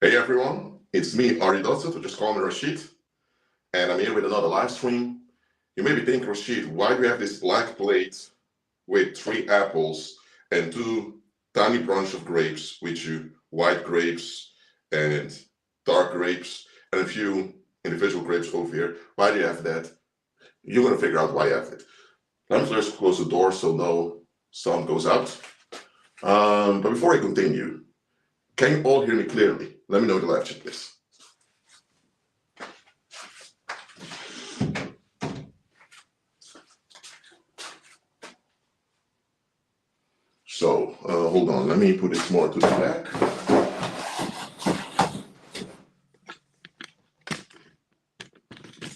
Hey everyone, it's me, Ari Dotson, to just call me Rashid, and I'm here with another live stream. You may be thinking, Rashid, why do you have this black plate with 3 apples and 2 tiny bunch of grapes with you, white grapes and dark grapes, and a few individual grapes over here? Why do you have that? You're going to figure out why you have it. Let me just close the door so no sound goes out. But before I continue, can you all hear me clearly? Let me know in the live chat, please. So, hold on, let me put this more to the back.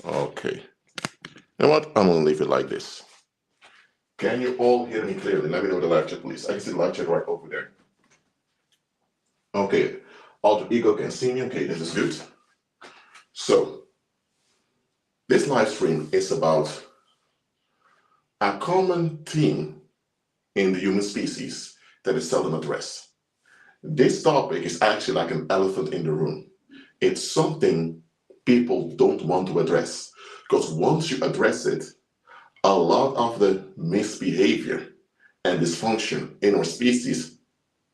Okay. You know what? I'm gonna leave it like this. Can you all hear me clearly? Let me know in the live chat, please. I can see the live chat right over there. Okay. Alter Ego can see me. Okay, this is good. So, this live stream is about a common theme in the human species that is seldom addressed. This topic is actually like an elephant in the room. It's something people don't want to address, because once you address it, a lot of the misbehavior and dysfunction in our species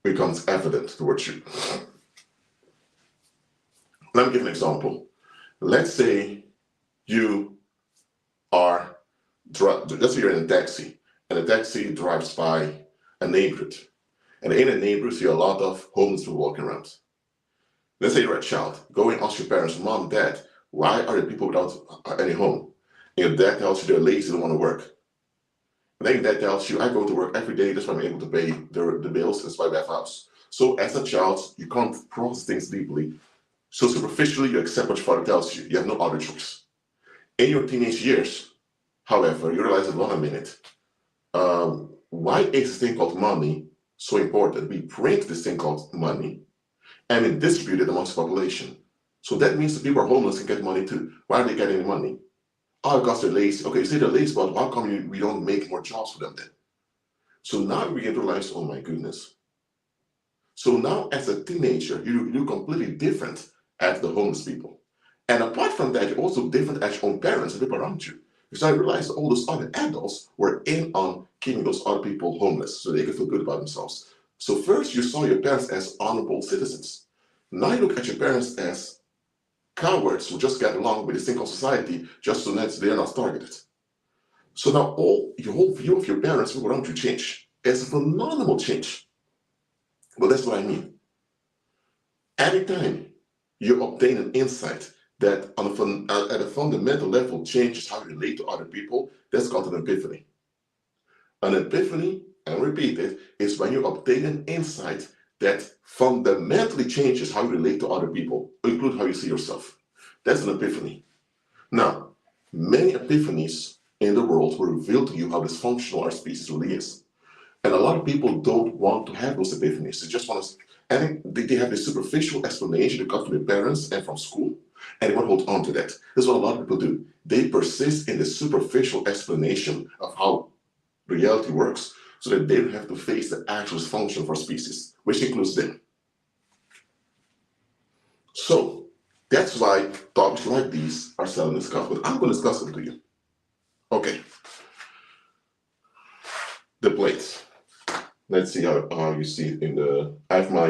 becomes evident towards you. Let me give an example. Let's say you are, let's say you're in a taxi, and the taxi drives by a neighborhood. And in a neighborhood, you see a lot of homeless people walking around. Let's say you're a child. Go and ask your parents, Mom, Dad, why are the people without any home? And your dad tells you they're lazy, they don't want to work. And then your dad tells you, I go to work every day, that's why I'm able to pay the bills, that's why we have a house. So as a child, you can't process things deeply. So superficially, you accept what your father tells you. You have no other choice. In your teenage years, however, you realize that, hold on a minute, why is this thing called money so important? We print this thing called money, and we distribute it amongst the population. So that means the people who are homeless can get money too. Why are they getting the money? Oh, because they're lazy. Okay, you say they're lazy, but how come we don't make more jobs for them then? So now we begin to realize, oh my goodness. So now as a teenager, you're completely different at the homeless people. And apart from that, you're also different as your own parents and people around you. Because I realized all those other adults were in on keeping those other people homeless so they could feel good about themselves. So first you saw your parents as honorable citizens. Now you look at your parents as cowards who just get along with this thing called society just so that they're not targeted. So now your whole view of your parents will around you change. It's a phenomenal change. But that's what I mean. Anytime you obtain an insight that at a fundamental level changes how you relate to other people, that's called an epiphany. An epiphany, and repeat it, is when you obtain an insight that fundamentally changes how you relate to other people, include how you see yourself. That's an epiphany. Now, many epiphanies in the world will reveal to you how dysfunctional our species really is. And a lot of people don't want to have those epiphanies. They just want to, and they have this superficial explanation that comes from their parents and from school, and they want to hold on to that. That's what a lot of people do. They persist in the superficial explanation of how reality works so that they don't have to face the actual dysfunction of our species, which includes them. So that's why topics like these are seldom discussed, but I'm going to discuss them to you. Okay. The plates. Let's see how you see it in the, I have my,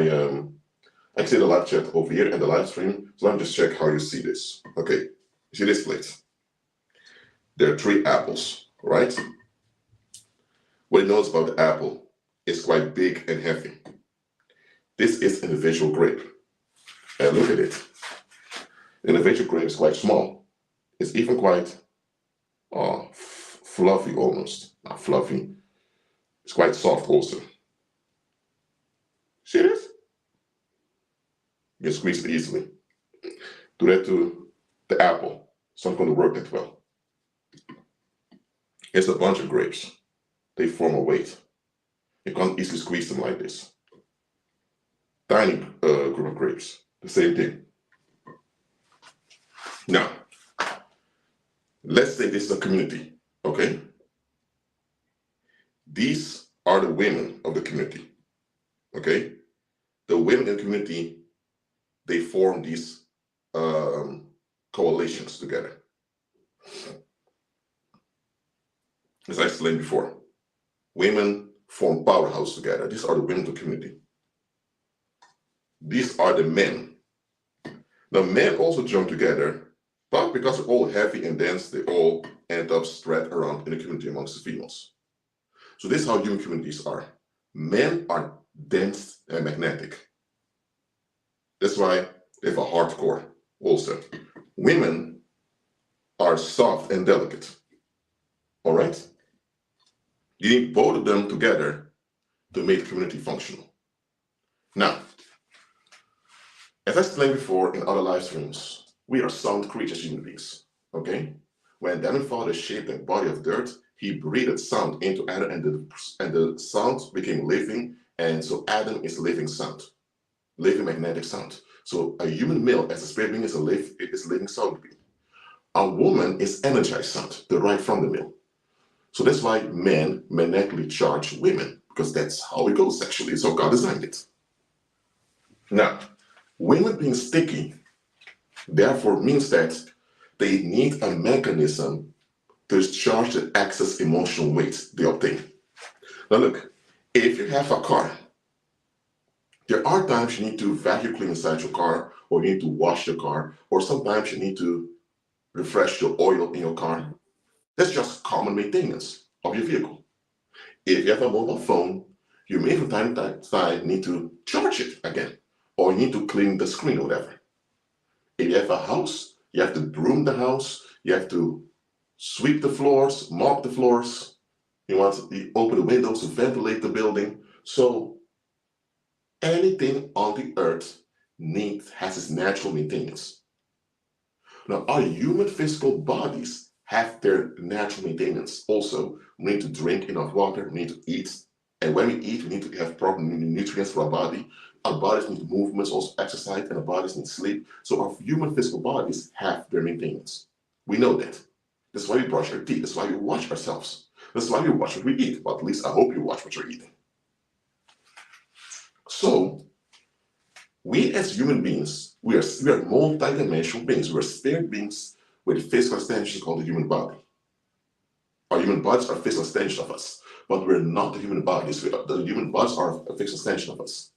I see the live chat over here and the live stream. So let me just check how you see this. Okay, you see this plate? There are 3 apples, right? What you notice about the apple is quite big and heavy. This is an individual grape. And look at it. The individual grape is quite small. It's even quite fluffy almost. Not fluffy. It's quite soft also. See this? You can squeeze it easily. Do that to the apple. It's not going to work that well. It's a bunch of grapes. They form a weight. You can't easily squeeze them like this. Tiny group of grapes, the same thing. Now, let's say this is a community, okay? These are the women of the community, okay? The women in the community they form these coalitions together. As I explained before, women form powerhouse together. These are the women of the community. These are the men. Now, men also join together, but because they're all heavy and dense, they all end up spread around in the community amongst the females. So this is how human communities are. Men are dense and magnetic. That's why they have a hardcore also. Women are soft and delicate. All right? You need both of them together to make the community functional. Now, as I explained before in other live streams, we are sound creatures, human beings. Okay? When Adam and Father shaped a body of dirt, he breathed sound into Adam, and the sound became living, and so Adam is living sound, living magnetic sound. So a human male as a spirit being is living sound being. A woman is energized sound, derived from the male. So that's why men magnetically charge women, because that's how it goes sexually. So God designed it. Now, women being sticky, therefore means that they need a mechanism to charge the excess emotional weight they obtain. Now look, if you have a car, there are times you need to vacuum clean inside your car, or you need to wash your car, or sometimes you need to refresh your oil in your car. That's just common maintenance of your vehicle. If you have a mobile phone, you may from time to time need to charge it again, or you need to clean the screen or whatever. If you have a house, you have to broom the house, you have to sweep the floors, mop the floors, you want to open the windows to ventilate the building. So anything on the earth has its natural maintenance. Now, our human physical bodies have their natural maintenance also. We need to drink enough water, we need to eat, and when we eat, we need to have proper nutrients for our body. Our bodies need movements, also exercise, and our bodies need sleep. So our human physical bodies have their maintenance. We know that. That's why we brush our teeth. That's why we wash ourselves. That's why we watch what we eat. But at least I hope you watch what you're eating. So, we as human beings, we are multidimensional beings. We're spirit beings with a physical extension called the human body. Our human bodies are a physical extension of us, but we're not the human bodies. The human bodies are a physical extension of us.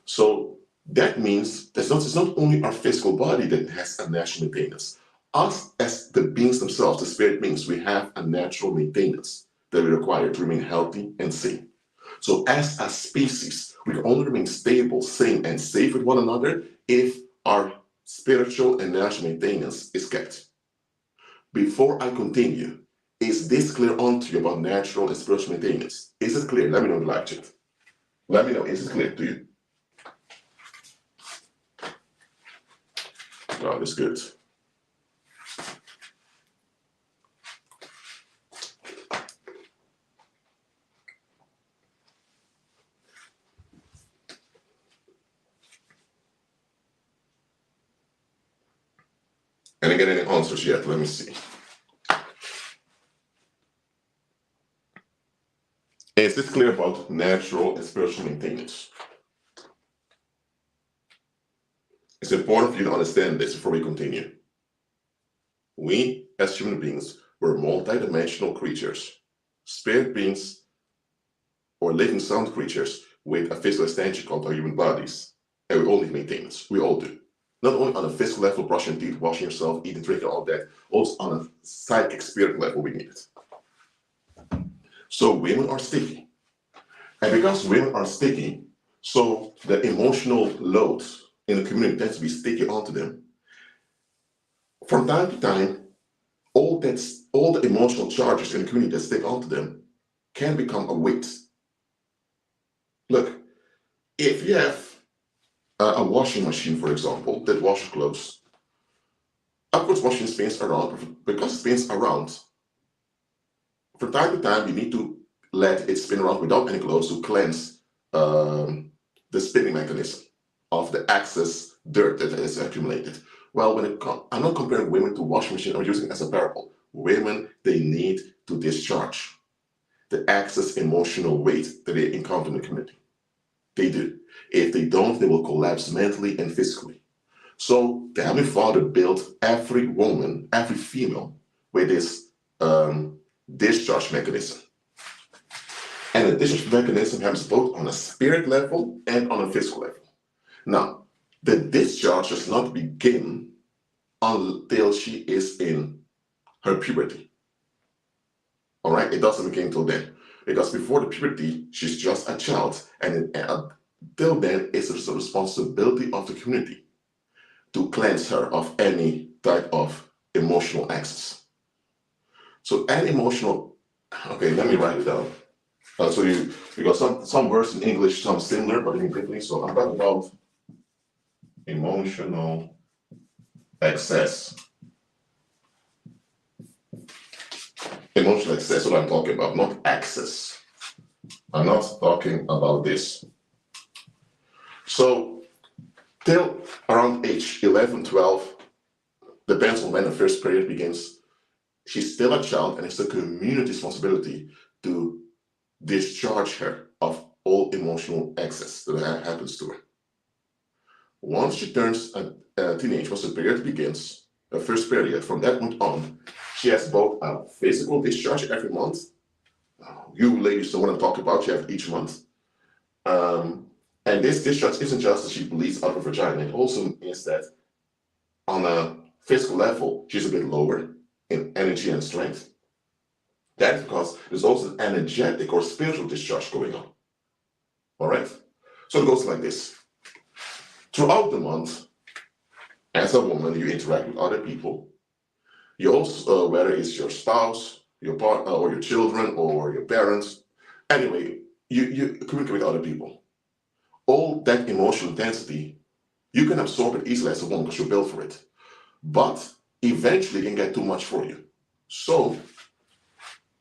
So that means it's not only our physical body that has a natural maintenance. Us as the beings themselves, the spirit beings, we have a natural maintenance that we require to remain healthy and sane. So as a species, we can only remain stable, sane, and safe with one another if our spiritual and natural maintenance is kept. Before I continue, is this clear onto you about natural and spiritual maintenance? Is it clear? Let me know in the live chat. Let me know, is it clear to you? God is good. And I get any answers yet? Let me see. Is this clear about natural and spiritual maintenance? It's important for you to understand this before we continue. We, as human beings, were multidimensional creatures, spirit beings, or living sound creatures with a physical extension called our human bodies. And we all need maintenance. We all do. Not only on a physical level, brushing teeth, washing yourself, eating, drinking, all that, also on a psychic, spirit level, we need it. So women are sticky. And because women are sticky, so the emotional load in the community tends to be sticky onto them. From time to time, all the emotional charges in the community that stick onto them can become a weight. Look, if you have a washing machine, for example, that washes clothes, of course, washing spins around. Because it spins around, from time to time, you need to let it spin around without any clothes to cleanse the spinning mechanism of the excess dirt that is accumulated. Well, I'm not comparing women to washing machine, I'm using it as a parable. Women, they need to discharge the excess emotional weight that they encounter in the community. They do. If they don't, they will collapse mentally and physically. So the Heavenly Father built every woman, every female, with this discharge mechanism. And the discharge mechanism happens both on a spirit level and on a physical level. Now, the discharge does not begin until she is in her puberty. All right, it doesn't begin until then. Because before the puberty, she's just a child. And until then, it's the responsibility of the community to cleanse her of any type of emotional access. So any emotional, okay, let me write it down. Because some words in English sound similar, but in differently. So I'm talking about emotional access. Emotional access, what I'm talking about, not access. I'm not talking about this. So till around age 11, 12, depends on when the first period begins, she's still a child, and it's the community's responsibility to discharge her of all emotional excess that happens to her. Once she turns a teenage, once the period begins, the first period, from that point on, she has both a physical discharge every month. You ladies don't want to talk about, you have each month. And this discharge isn't just that she bleeds out of her vagina, it also means that on a physical level, she's a bit lower in energy and strength. That's because there's also an energetic or spiritual discharge going on. All right? So it goes like this. Throughout the month, as a woman, you interact with other people. You also, whether it's your spouse, your partner, or your children, or your parents, anyway, you communicate with other people. All that emotional intensity, you can absorb it easily as a woman because you're built for it. But eventually it can get too much for you. So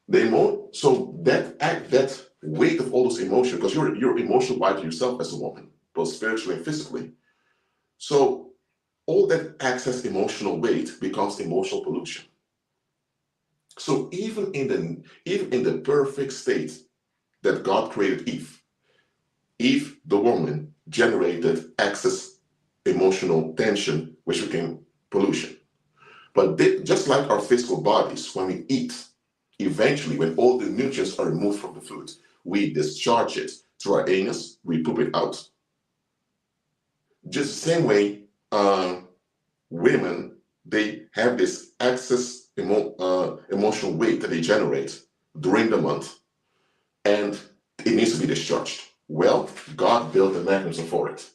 that weight of all those emotions, because you're emotional wired yourself as a woman, both spiritually and physically. So all that excess emotional weight becomes emotional pollution. So even in the perfect state that God created Eve, the woman, generated excess emotional tension, which became pollution. But just like our physical bodies, when we eat, eventually, when all the nutrients are removed from the food, we discharge it through our anus, we poop it out. Just the same way, women, they have this excess emotional weight that they generate during the month, and it needs to be discharged. Well, God built a mechanism for it.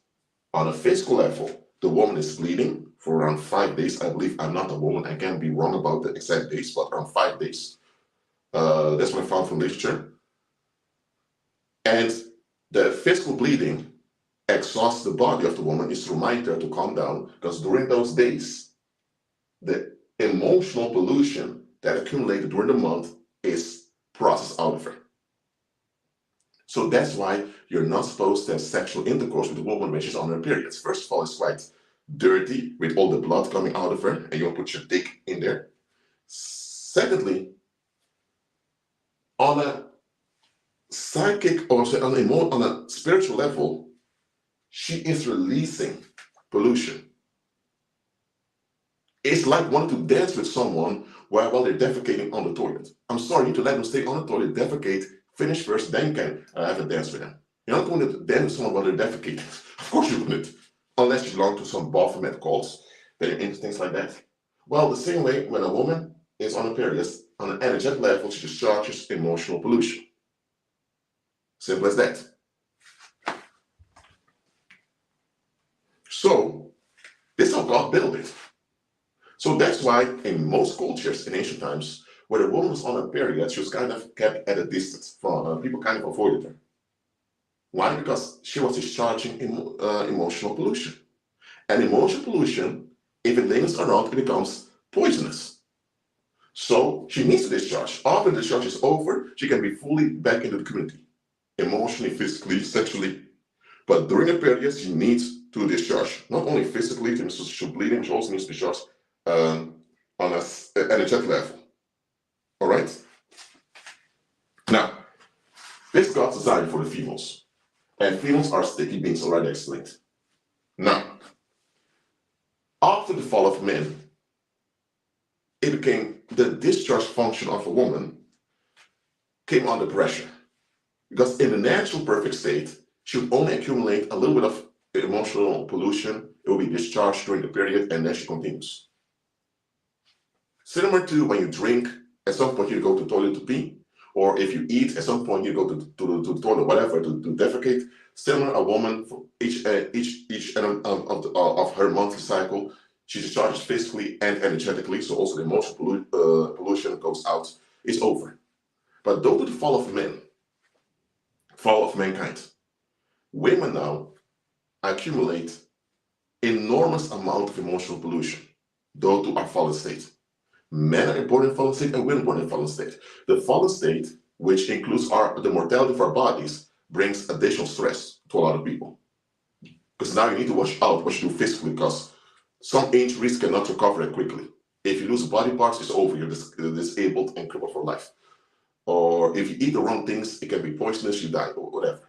On a physical level, the woman is bleeding for around 5 days. I believe, I'm not a woman, I can be wrong about the exact days, but around 5 days. That's what I found from literature. And the physical bleeding exhausts the body of the woman, is to remind her to calm down, because during those days, the emotional pollution that accumulated during the month is processed out of her. So that's why you're not supposed to have sexual intercourse with a woman when she's on her periods. First of all, it's quite dirty with all the blood coming out of her, and you won't put your dick in there. Secondly, on a psychic or on a spiritual level, she is releasing pollution. It's like wanting to dance with someone while they're defecating on the toilet. I'm sorry, you need to let them stay on the toilet, defecate, finish first, then you can have a dance with them. You're not going to dance with someone while they're defecating. Of course you wouldn't, unless you belong to some Baphomet cults that are into things like that. Well, the same way when a woman is on a period, on an energetic level, she discharges emotional pollution. Simple as that. So, this is how God built it. So that's why in most cultures in ancient times, when a woman was on a period, she was kind of kept at a distance from people, kind of avoided her. Why? Because she was discharging emotional pollution. And emotional pollution, if it lingers around, it becomes poisonous. So she needs to discharge. After the discharge is over, she can be fully back into the community, emotionally, physically, sexually. But during a period, she needs to discharge, not only physically, she's bleeding, she also needs to discharge on an energetic level. All right? Now, this is God's design for the females. And females are sticky beings, already explained. Now, fall of men, it became the discharge function of a woman came under pressure. Because in the natural perfect state, she would only accumulate a little bit of emotional pollution. It will be discharged during the period, and then she continues. Similar to when you drink, at some point you go to the toilet to pee, or if you eat, at some point you go to the toilet, whatever, to defecate. Similar, a woman for each of her monthly cycle, she discharges physically and energetically, so also the emotional pollution goes out. It's over. But due to the fall of men, fall of mankind, women now accumulate enormous amount of emotional pollution due to our fallen state. Men are born in fallen state and women born in fallen state. The fallen state, which includes the mortality of our bodies, brings additional stress to a lot of people. Because now you need to watch out what you do physically, because some injuries cannot recover it quickly. If you lose body parts, it's over. You're disabled and crippled for life. Or if you eat the wrong things, it can be poisonous, you die, or whatever.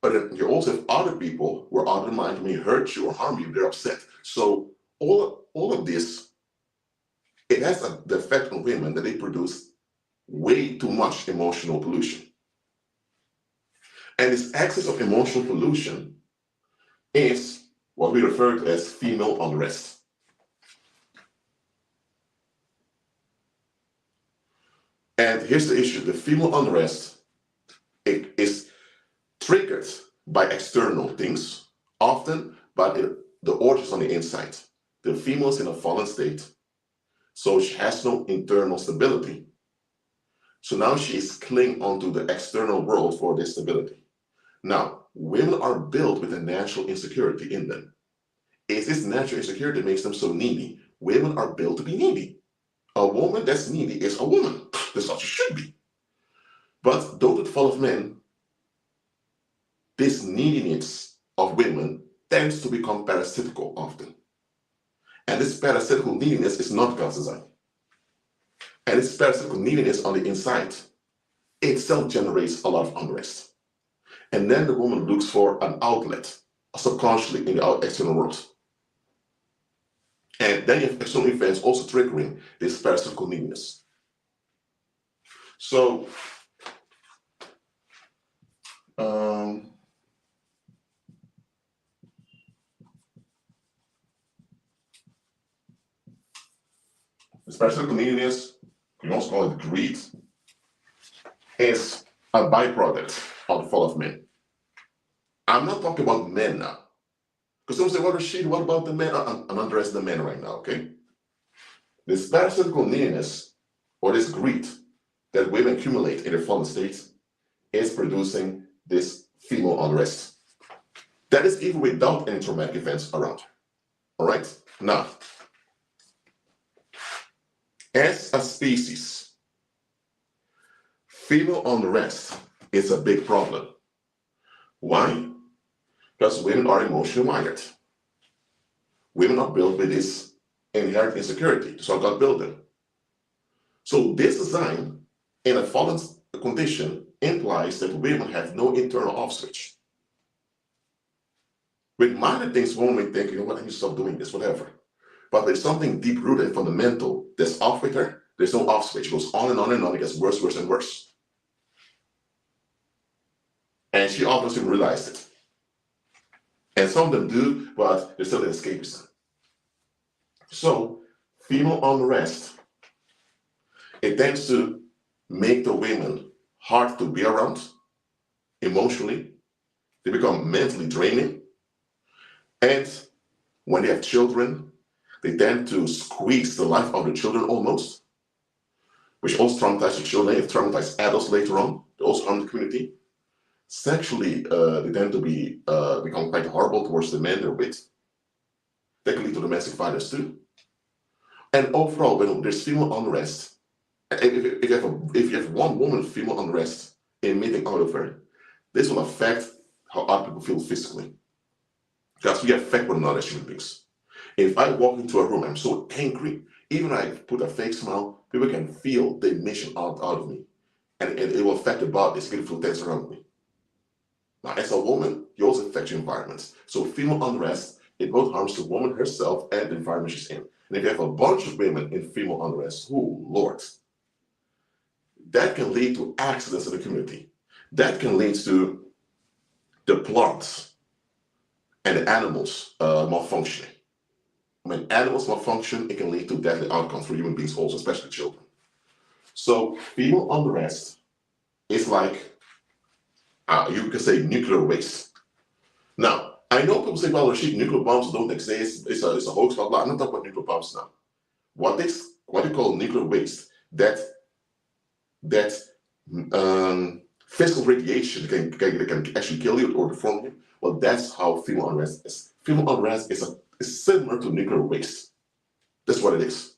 But then you also have other people who are out of their mind. When they hurt you or harm you, they're upset. So all of this, it has the effect on women that they produce way too much emotional pollution. And this excess of emotional pollution is what we refer to as female unrest. And here's the issue. The female unrest, it is triggered by external things, often, but the origin is on the inside. The female is in a fallen state, so she has no internal stability. So now she is clinging onto the external world for this stability. Now, women are built with a natural insecurity in them. It's this natural insecurity that makes them so needy. Women are built to be needy. A woman that's needy is a woman. That's what she should be. But due to the fall of men, this neediness of women tends to become parasitical often. And this parasitical neediness is not God's design. And this parasitical neediness on the inside itself generates a lot of unrest. And then the woman looks for an outlet subconsciously in the external world. And then you have external events also triggering this parasitical neediness. So, this parasitical neediness, you also call it greed, is a byproduct of the fall of men. I'm not talking about men now. Because someone say, well, Rashid, what about the men? I'm addressing the men right now, okay? This parasitical neediness, or this greed that women accumulate in their fallen states, is producing this female unrest. That is even without any traumatic events around her. All right? Now, as a species, female unrest is a big problem. Why? Because women are emotionally wired. Women are built with this inherent insecurity, so God built them. So this design in a fallen condition implies that women have no internal off switch. With minor things, women may think, you know what, I need to stop doing this, whatever. But there's something deep-rooted and fundamental that's off with her. There's no off switch. It goes on and on and on. It gets worse, worse, and worse. And she obviously realized it. And some of them do, but they're still an escapism. So, female unrest, it tends to make the women hard to be around emotionally. They become mentally draining. And when they have children, they tend to squeeze the life of the children almost, which also traumatizes the children. They have traumatized adults later on. They also harm the community. Sexually, they tend to become quite horrible towards the men they're with. That can lead to domestic violence too. And overall, when there's female unrest, if you have one woman with female unrest emitting out of her, this will affect how other people feel physically. Because we affect one another as human beings. If I walk into a room, I'm so angry, even if I put a fake smile, people can feel the emission out of me. And it will affect the body, it's going to feel tense around me. Now, as a woman, you also affect your environment. So female unrest, it both harms the woman herself and the environment she's in. And if you have a bunch of women in female unrest, oh Lord, that can lead to accidents in the community. That can lead to the plants and the animals malfunctioning. When animals malfunction, it can lead to deadly outcomes for human beings also, especially children. So female unrest is like, you can say, nuclear waste. Now, I know people say, well, Rashid, nuclear bombs don't exist, it's a hoax, blah, blah. I'm not talking about nuclear bombs now. What you call nuclear waste, that physical radiation can actually kill you or deform you, well, that's how female unrest is. Female unrest is similar to nuclear waste. That's what it is.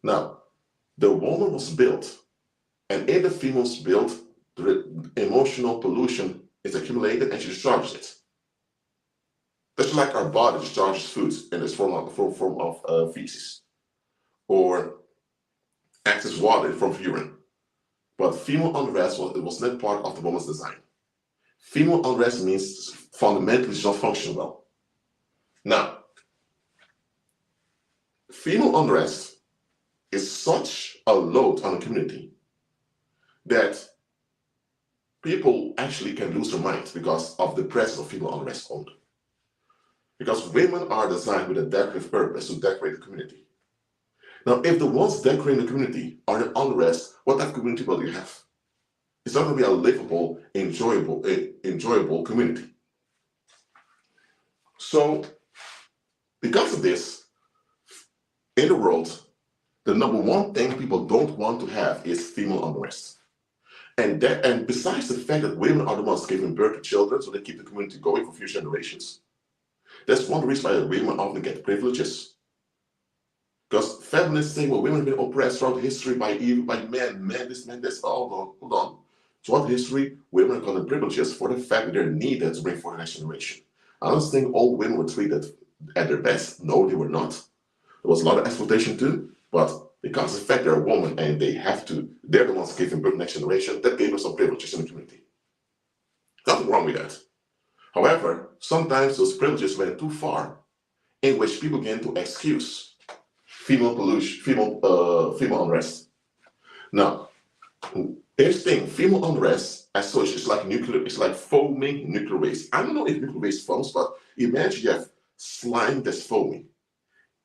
Now, the woman was built, and in the female's built, the emotional pollution is accumulated and she discharges it. That's like our body discharges food in this form of feces, or excess water from urine. But female unrest was not part of the woman's design. Female unrest means fundamentally she does not function well. Now, female unrest is such a load on the community that people actually can lose their minds because of the presence of female unrest only. Because women are designed with a decorative purpose to decorate the community. Now, if the ones decorating the community are the unrest, what type of community will you have? It's not going to be a livable, enjoyable community. So, because of this, in the world, the number one thing people don't want to have is female unrest. And besides the fact that women are the ones giving birth to children, so they keep the community going for future generations, that's one reason why women often get privileges. Because feminists say, well, women have been oppressed throughout history by men, this, hold on. Throughout history, women are gotten privileges for the fact that they're needed to bring forth the next generation. I don't think all women were treated at their best. No, they were not. There was a lot of exploitation too, but because of the fact they're a woman and they're the ones giving birth to the next generation, that gave us some privileges in the community. Nothing wrong with that. However, sometimes those privileges went too far, in which people began to excuse female pollution, female unrest. Now, here's the thing: female unrest, as such, is like foaming nuclear waste. I don't know if nuclear waste foams, but imagine you have slime that's foaming.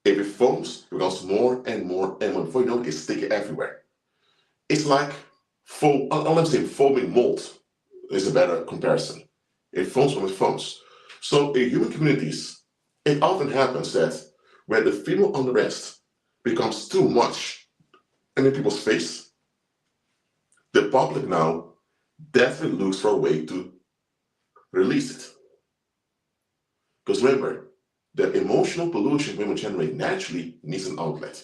If it foams, it becomes more and more, and before you know it, it's sticky everywhere. It's like foam. I'm saying foaming mold is a better comparison. It foams when it foams. So in human communities, it often happens that when the female unrest becomes too much in people's face, the public now definitely looks for a way to release it. Because remember, the emotional pollution women generate naturally needs an outlet.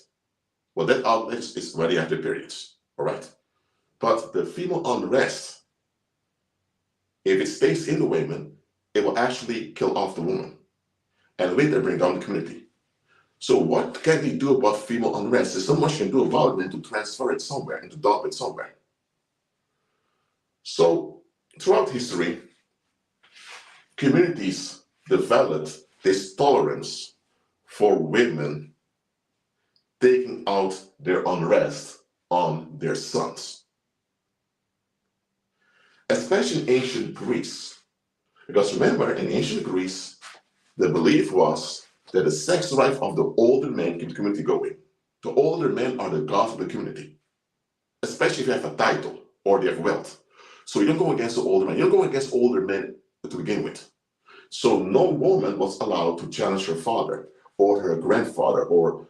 Well, that outlet is ready after periods, all right? But the female unrest, if it stays in the women, it will actually kill off the woman and with that bring down the community. So what can we do about female unrest? There's so much you can do about it than to transfer it somewhere and to dump it somewhere. So throughout history, communities developed this tolerance for women taking out their unrest on their sons. Especially in ancient Greece. Because remember, in ancient Greece, the belief was that the sex drive of the older men keep the community going. The older men are the gods of the community. Especially if you have a title or they have wealth. So you don't go against the older men. You don't go against older men to begin with. So no woman was allowed to challenge her father or her grandfather or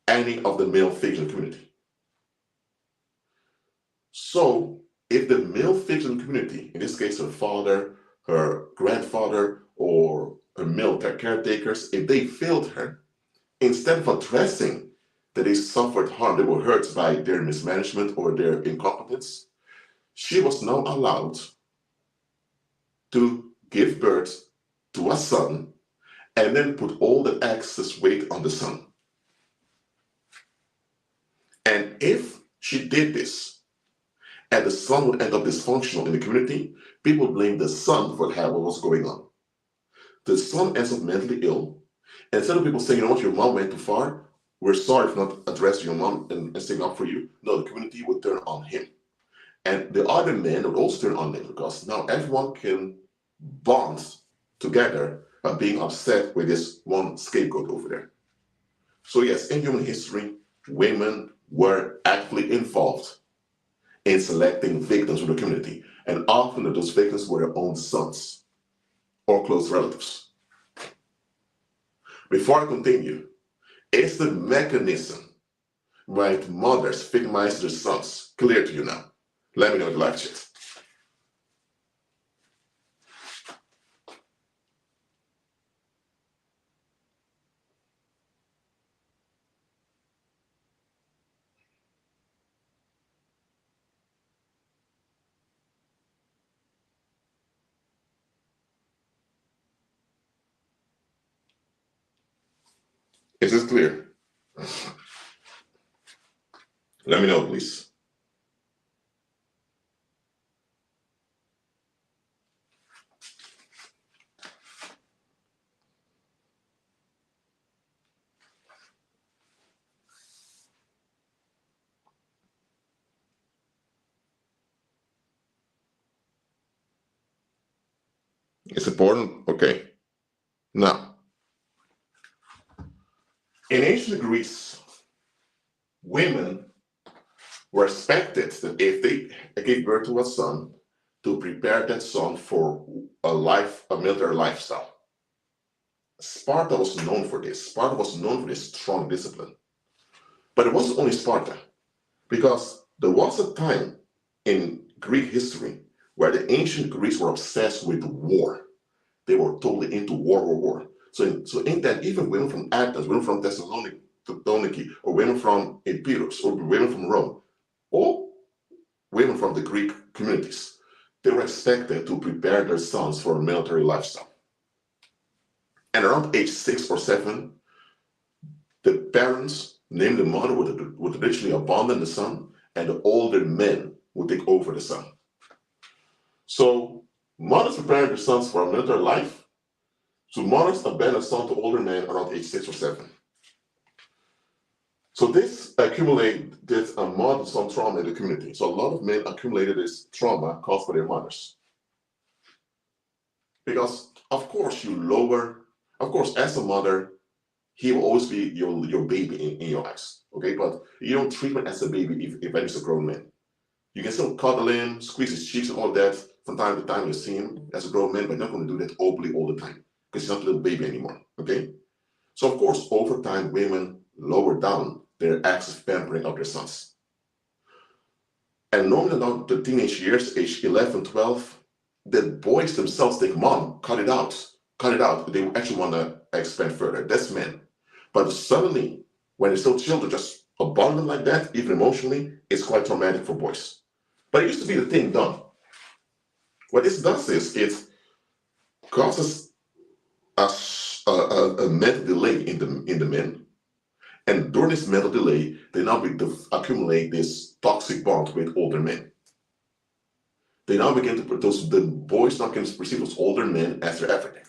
any of the male figures in the community. So if the male figures in the community, in this case her father, her grandfather, or her male caretakers, if they failed her, instead of addressing that they suffered harm, they were hurt by their mismanagement or their incompetence, she was now allowed to give birth to a son and then put all the excess weight on the son. And if she did this, and the son would end up dysfunctional in the community, people blame the son for what was going on. the son ends up mentally ill. And instead of people saying, you know what, your mom went too far, we're sorry for not addressing your mom and sticking up for you. No, the community would turn on him. And the other men would also turn on them because now everyone can bond together by being upset with this one scapegoat over there. So yes, in human history, women were actively involved in selecting victims for the community. And often those victims were their own sons or close relatives. Before I continue, is the mechanism why mothers victimize their sons clear to you now? Let me know in the live chat. Is this clear? Let me know, please. It's important? Okay. Now, in ancient Greece, women were expected that if they gave birth to a son, to prepare that son for a military lifestyle. Sparta was known for this. Sparta was known for this strong discipline. But it wasn't only Sparta, because there was a time in Greek history where the ancient Greeks were obsessed with war. They were totally into war. So in that, even women from Athens, women from Thessaloniki, or women from Epirus, or women from Rome, or women from the Greek communities, they were expected to prepare their sons for a military lifestyle. And around age 6 or 7, the parents, namely the mother, would literally abandon the son, and the older men would take over the son. So mothers preparing their sons for a military life. So mothers abandon son to older men around age 6 or 7. So this accumulated a mother-son trauma in the community. So a lot of men accumulated this trauma caused by their mothers. Because of course as a mother, he will always be your baby in your eyes. Okay, but you don't treat him as a baby if he's a grown man. You can still cuddle him, squeeze his cheeks and all that from time to time. You see him as a grown man, but you're not going to do that openly all the time because he's not a little baby anymore. Okay, so of course over time women lower down their acts of pampering of their sons. And normally around the teenage years, age 11, 12, the boys themselves think, Mom, cut it out. They actually want to expand further. That's men. But suddenly, when they're still children, just abandoned like that, even emotionally, it's quite traumatic for boys. But it used to be the thing done. What this does is it causes a mental delay in the men. And during this mental delay, they now accumulate this toxic bond with older men. They now begin to the boys now can perceive those older men as their everything.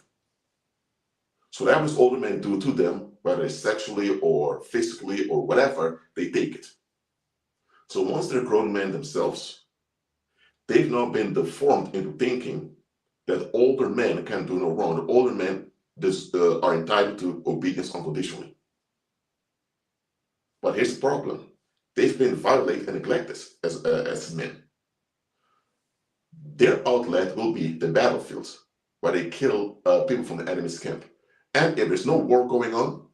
So whatever those older men do to them, whether it's sexually or physically or whatever, they take it. So once they're grown men themselves, they've now been deformed into thinking that older men can do no wrong. The older men are entitled to obedience unconditionally. But here's the problem. They've been violated and neglected as men. Their outlet will be the battlefield, where they kill people from the enemy's camp. And if there's no war going on,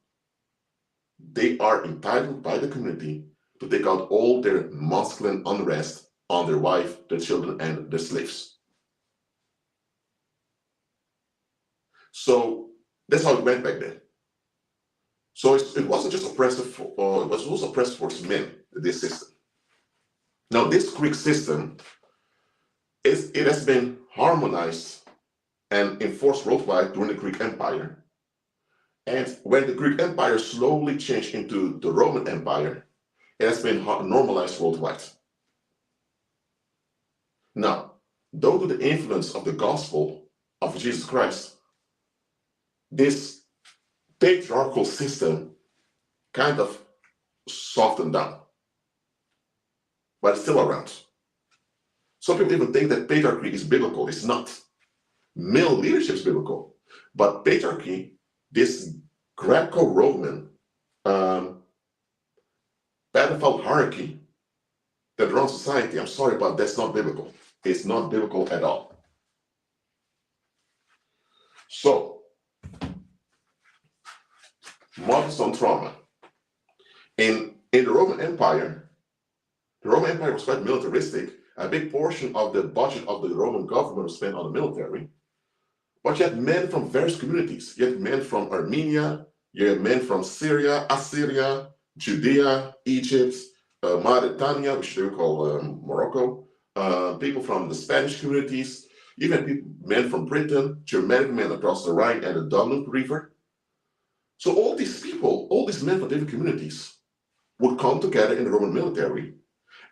they are entitled by the community to take out all their masculine unrest on their wife, their children, and their slaves. So that's how it went back then. So it wasn't just oppressive, it was also oppressive for men, this system. Now, this Greek system, it has been harmonized and enforced worldwide during the Greek Empire. And when the Greek Empire slowly changed into the Roman Empire, it has been normalized worldwide. Now, due to the influence of the gospel of Jesus Christ, this patriarchal system kind of softened down, but it's still around. Some people even think that patriarchy is biblical. It's not. Male leadership is biblical, but patriarchy, this Greco-Roman pedophile hierarchy that runs society, I'm sorry, but that's not biblical. It's not biblical at all. So, models on trauma. In the Roman Empire was quite militaristic. A big portion of the budget of the Roman government was spent on the military. But you had men from various communities. You had men from Armenia, you had men from Syria, Assyria, Judea, Egypt, Mauritania, which they call Morocco, people from the Spanish communities, even men from Britain, Germanic men across the Rhine and the Danube River. So all these people, all these men from different communities would come together in the Roman military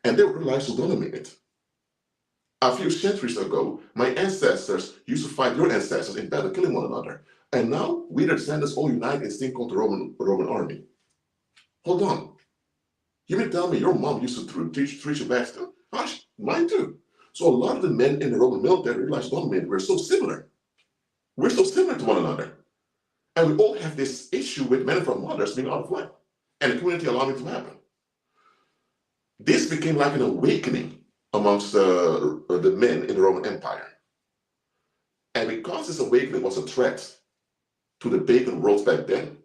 and they would rely pseudonym in it. A few centuries ago, my ancestors used to fight your ancestors in battle, killing one another. And now we, the descendants, all unite in this thing called the Roman army. Hold on. You mean tell me your mom used to treat you back still? Gosh, mine too. So a lot of the men in the Roman military realized, oh man, we're so similar. We're so similar to one another. And we all have this issue with men from mothers being out of line. And the community allowing it to happen. This became like an awakening amongst the men in the Roman Empire. And because this awakening was a threat to the pagan world back then,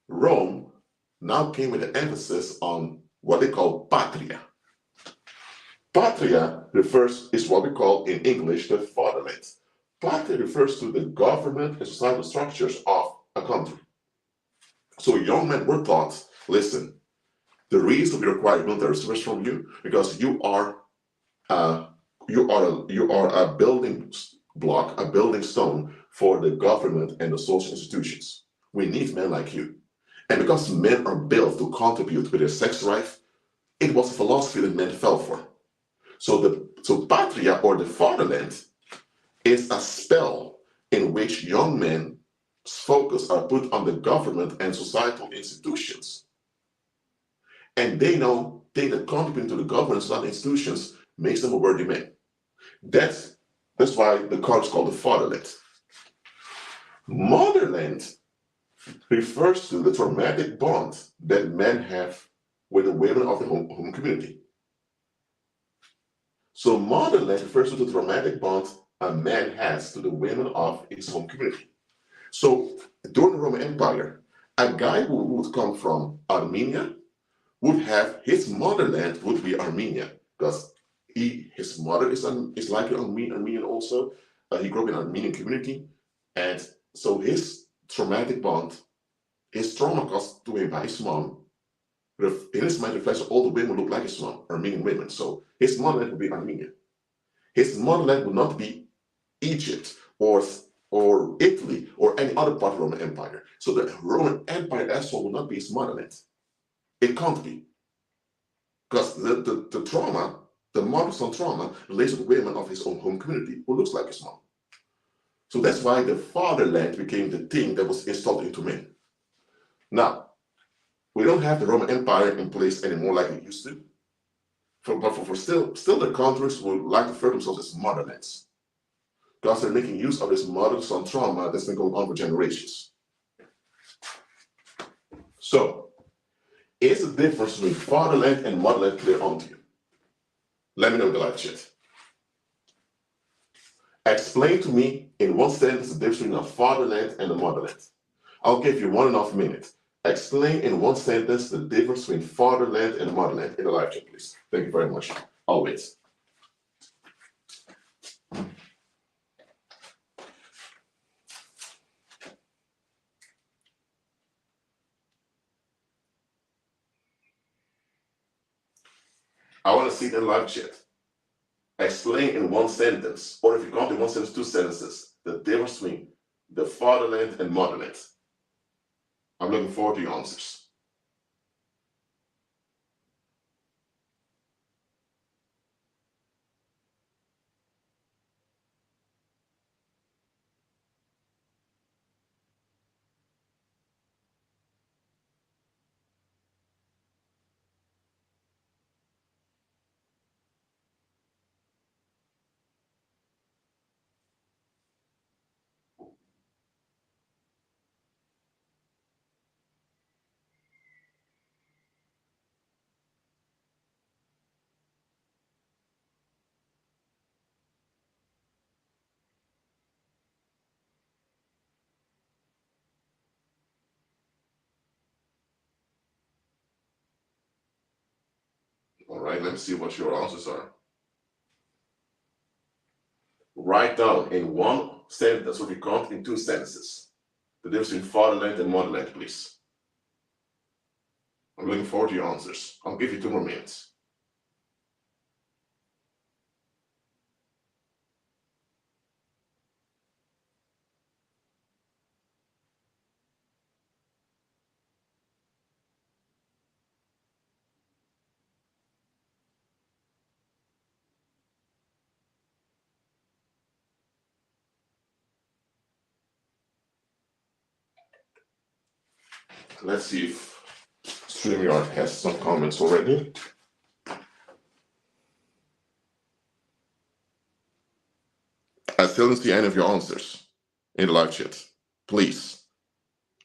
Rome now came with an emphasis on what they call patria. Patria is what we call in English the fatherland. Patria refers to the government and societal structures of a country. So young men were taught, listen, the reason we require military service from you because you are a building block, a building stone for the government and the social institutions. We need men like you. And because men are built to contribute with their sex drive, it was a philosophy that men fell for. So patria or the fatherland is a spell in which young men's focus are put on the government and societal institutions. And they now think that contributing to the government and societal institutions makes them a worthy man. That's why the card is called the fatherland. Motherland refers to the traumatic bond that men have with the women of the home community. So motherland refers to the traumatic bond a man has to the women of his home community. So during the Roman Empire, a guy who would come from Armenia would have his motherland would be Armenia because his mother is likely Armenian also. He grew up in an Armenian community, and so his traumatic bond, his trauma caused to him by his mom, in his mind reflects all the women look like his mom, Armenian women. So his motherland would be Armenia. His motherland would not be Egypt or Italy or any other part of the Roman Empire. So the Roman Empire as well would not be his motherland. It can't be. Because the trauma, the models on trauma, relates with women of his own home community who looks like his mom. So that's why the fatherland became the thing that was installed into men. Now, we don't have the Roman Empire in place anymore like it used to. But still the countries would like to refer themselves as motherlands. Because they're making use of this models on trauma that's been going on for generations. So, is the difference between fatherland and motherland clear onto you? Let me know in the live chat. Explain to me in one sentence the difference between a fatherland and a motherland. I'll give you 1.5 minutes. Explain in one sentence the difference between fatherland and motherland in the live chat, please. Thank you very much. I'll wait. I want to see the live chat. Explain in one sentence, or if you can't in one sentence, 2 sentences, the difference between the fatherland and motherland. I'm looking forward to your answers. right, let me see what your answers are. Write down in one sentence what you count in two sentences. The difference between fatherland and motherland, please. I'm looking forward to your answers. I'll give you 2 more minutes. Let's see if StreamYard has some comments already. I still don't see any of your answers in the live chat. Please,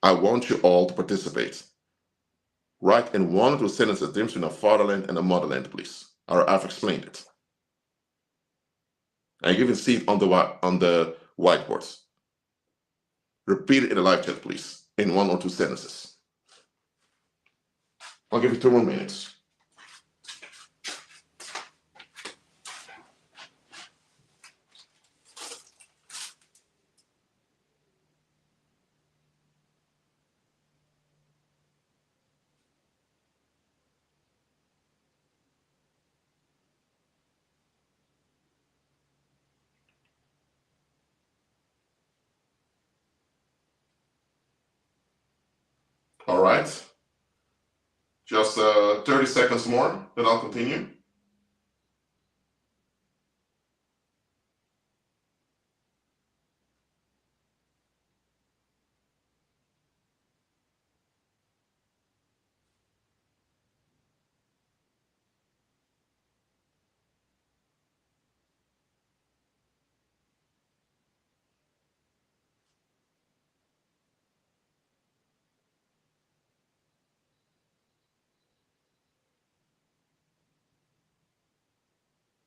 I want you all to participate. Write in 1 or 2 sentences the difference between a fatherland and a motherland, please. Or I've explained it. And you can see it on the whiteboards. Repeat it in the live chat, please, in 1 or 2 sentences. I'll give you 2 more minutes. All right. Just 30 seconds more, then I'll continue.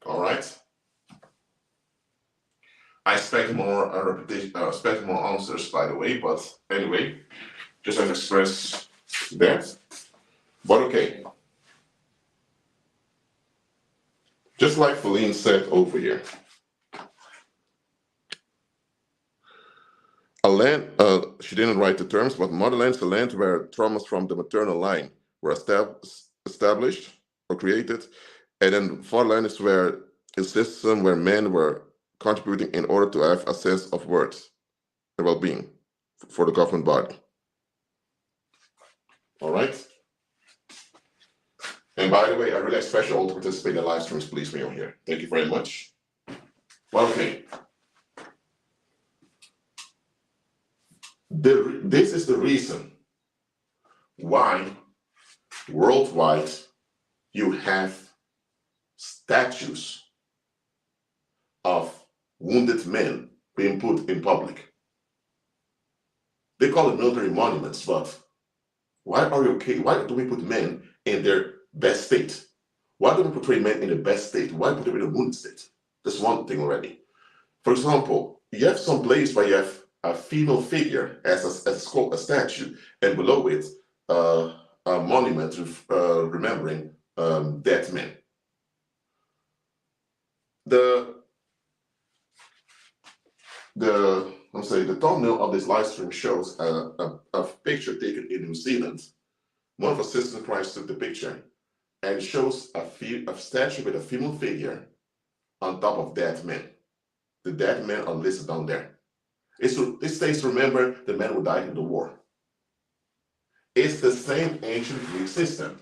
All right. I expect more repetition, expect more answers, by the way, but anyway, just have to express that. But okay. Just like Feline said over here, a land, she didn't write the terms, but motherland is a land where traumas from the maternal line were established or created, and then fatherland is where a system where men were contributing in order to have a sense of worth and well-being for the government body. All right. And by the way, I really expect you all to participate in the live streams, please, me on here. Thank you very much. Well, okay. This is the reason why worldwide you have statues of wounded men being put in public. They call it military monuments, but why do we put men in their best state? Why do we portray men in the best state? Why put them in a wounded state? That's one thing already. For example, you have some place where you have a female figure as a statue, and below it, a monument remembering dead men. The thumbnail of this live stream shows a picture taken in New Zealand. One of our sisters in Christ took the picture, and it shows a statue with a female figure on top of dead men. The dead men are listed down there. It states, remember the men who died in the war. It's the same ancient Greek system.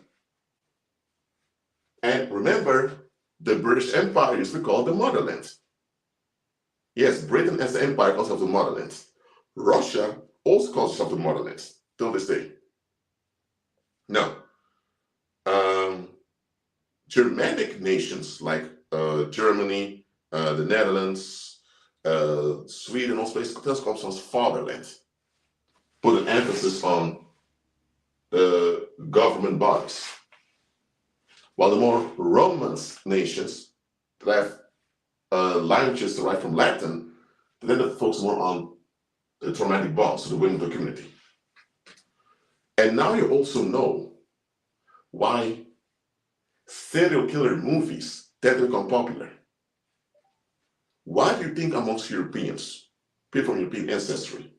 And remember, the British Empire used to call the motherland. Yes, Britain as the empire calls itself the motherland. Russia also calls itself the motherland till this day. Now, Germanic nations like Germany, the Netherlands, Sweden, all places comes from fatherland. Put an emphasis on the government bodies. While the more Roman nations that have languages derived from Latin, then they focus more on the traumatic bonds, so the women of the community. And now you also know why serial killer movies that become popular. Why do you think amongst Europeans, people from European ancestry,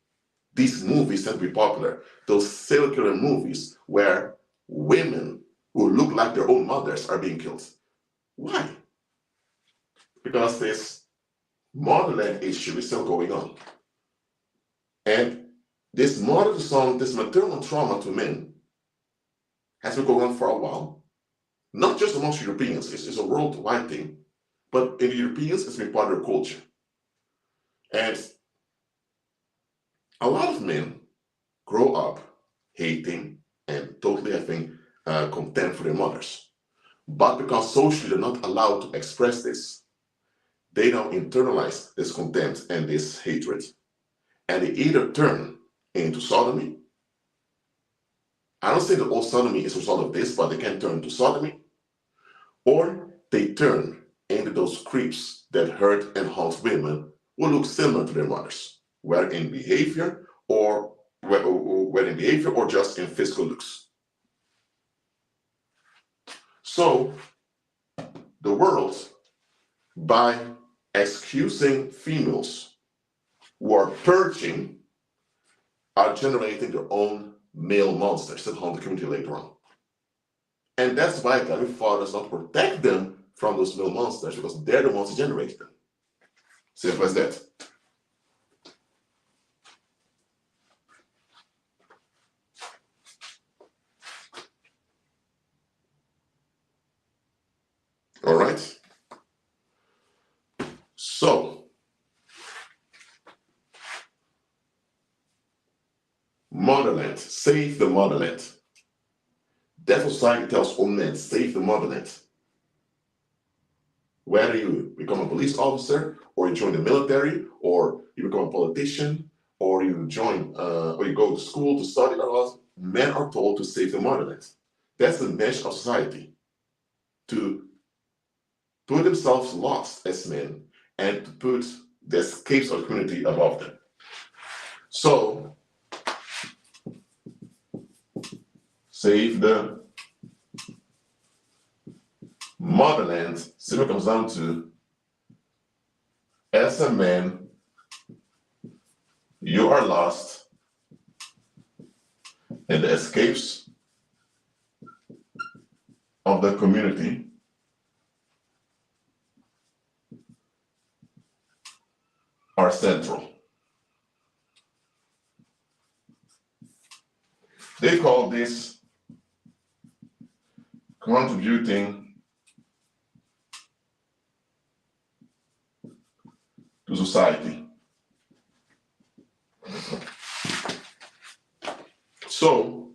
these movies tend to be popular? Those serial killer movies where women who look like their own mothers are being killed. Why? Because this motherland issue is still going on. And this maternal trauma to men has been going on for a while. Not just amongst Europeans, it's a worldwide thing. But in the Europeans, it's been part of their culture. And a lot of men grow up hating and totally having contempt for their mothers. But because socially they're not allowed to express this, they now internalize this contempt and this hatred. And they either turn into sodomy. I don't say that all sodomy is a result of this, but they can turn to sodomy. Or they turn into those creeps that hurt and haunt women who look similar to their mothers, whether in behavior or just in physical looks. So the world, by excusing females who are purging, are generating their own male monsters that haunt the community later on. And that's why God fathers not protect them from those male monsters, because they're the ones who generate them. Simple as that. All right. So, motherland, save the motherland. That society tells all men, save the motherland. Whether you become a police officer, or you join the military, or you become a politician, or you join, or you go to school to study, men are told to save the motherland. That's the mesh of society, to put themselves lost as men and to put the escapes of the community above them. So, save the motherland simply comes down to, as a man, you are lost, and the escapes of the community are central. They call this contributing to society. So,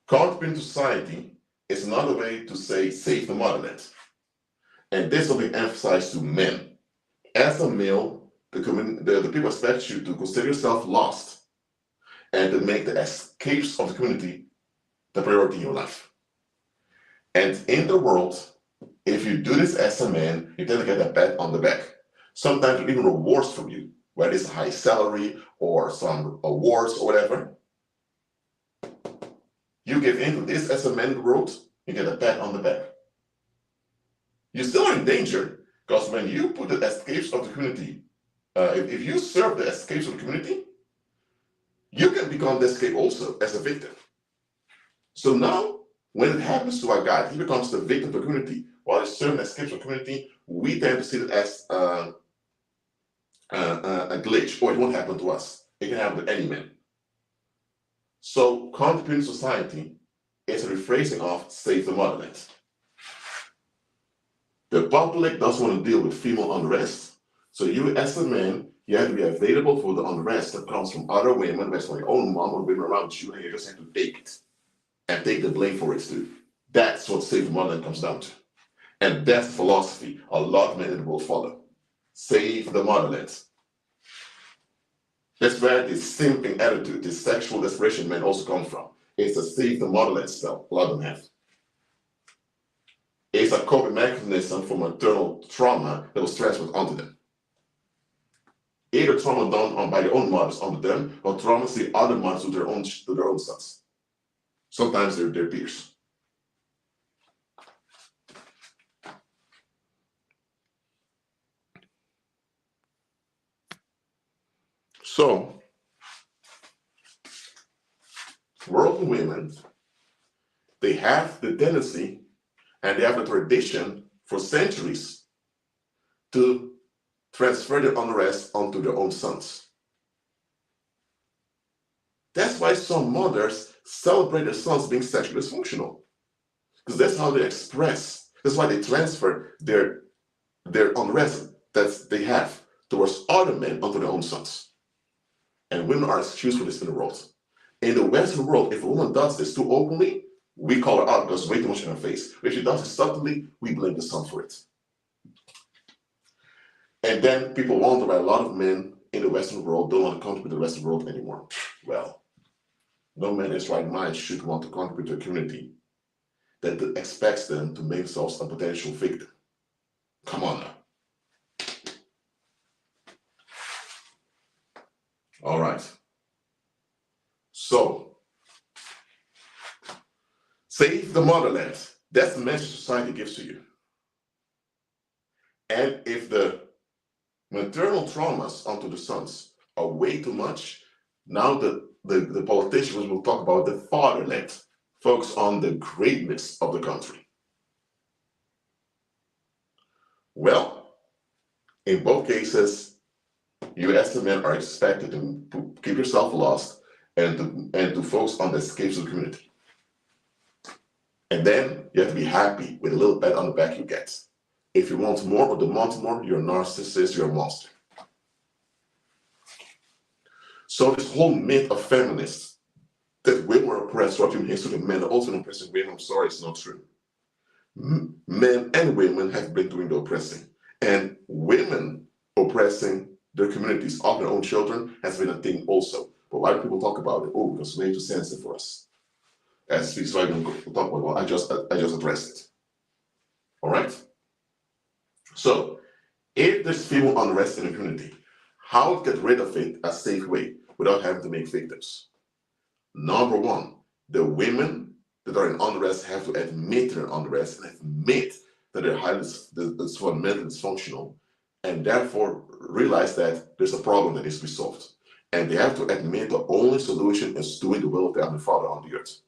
contributing to society is another way to say save the motherland. And this will be emphasized to men. As a male, the people expect you to consider yourself lost and to make the escapes of the community the priority in your life. And in the world, if you do this as a man, you tend to get a pat on the back. Sometimes even rewards from you, whether it's a high salary or some awards or whatever. You get into this as a man in the world, you get a pat on the back. You still are in danger, because when you put the escapes of the community, if you serve the escapes of the community, you can become the escape also as a victim. So now, when it happens to our guy, he becomes the victim of the community, while he's serving the escapes of the community, we tend to see it as a glitch, or it won't happen to us. It can happen to any man. So, contributing to society is a rephrasing of save the motherland. The public doesn't want to deal with female unrest, so you as a man, you have to be available for the unrest that comes from other women, whether it's from your own mom or women around you, and you just have to take it and take the blame for it too. That's what save the motherland comes down to. And that's the philosophy a lot of men in the world follow. Save the motherland. That's where this simping attitude, this sexual desperation men also come from. It's a save the motherland spell, a lot of them have. It's a coping mechanism for maternal trauma that was transferred onto them. Either trauma done by their own mothers onto them, or trauma see other mothers to their own sons. Sometimes they're their peers. So, worldly women, they have the tendency and they have the tradition for centuries to transfer their unrest onto their own sons. That's why some mothers celebrate their sons being sexually dysfunctional, because that's how they express. That's why they transfer their unrest that they have towards other men onto their own sons. And women are excused for this in the world. In the Western world, if a woman does this too openly, we call her out because way too much in her face. If she does it subtly, we blame the son for it. And then people wonder why a lot of men in the Western world don't want to contribute to the Western world anymore. Well, no man in his right mind should want to contribute to a community that expects them to make themselves a potential victim. Come on now. All right. So, save the motherland. That's the message society gives to you. And if the maternal traumas onto the sons are way too much, now the politicians will talk about the fatherland, focus on the greatness of the country. Well, in both cases, you as the men are expected to keep yourself lost and to focus on the escapes of the community. And then you have to be happy with a little pat on the back you get. If you want more or demand more, you're a narcissist, you're a monster. So this whole myth of feminists that women are oppressed throughout human history, that men are also oppressing women, I'm sorry, it's not true. Men and women have been doing the oppressing. And women oppressing their communities of their own children has been a thing also. But why do people talk about it? Oh, because it's way too sensitive for us. As we so I don't talk about it, well, I just addressed it. All right? So, if there's female unrest in the community, how to get rid of it a safe way without having to make victims? Number one, the women that are in unrest have to admit their unrest and admit that they're fundamentally dysfunctional, and therefore realize that there's a problem that needs to be solved. And they have to admit the only solution is doing the will of their Heavenly Father on the earth.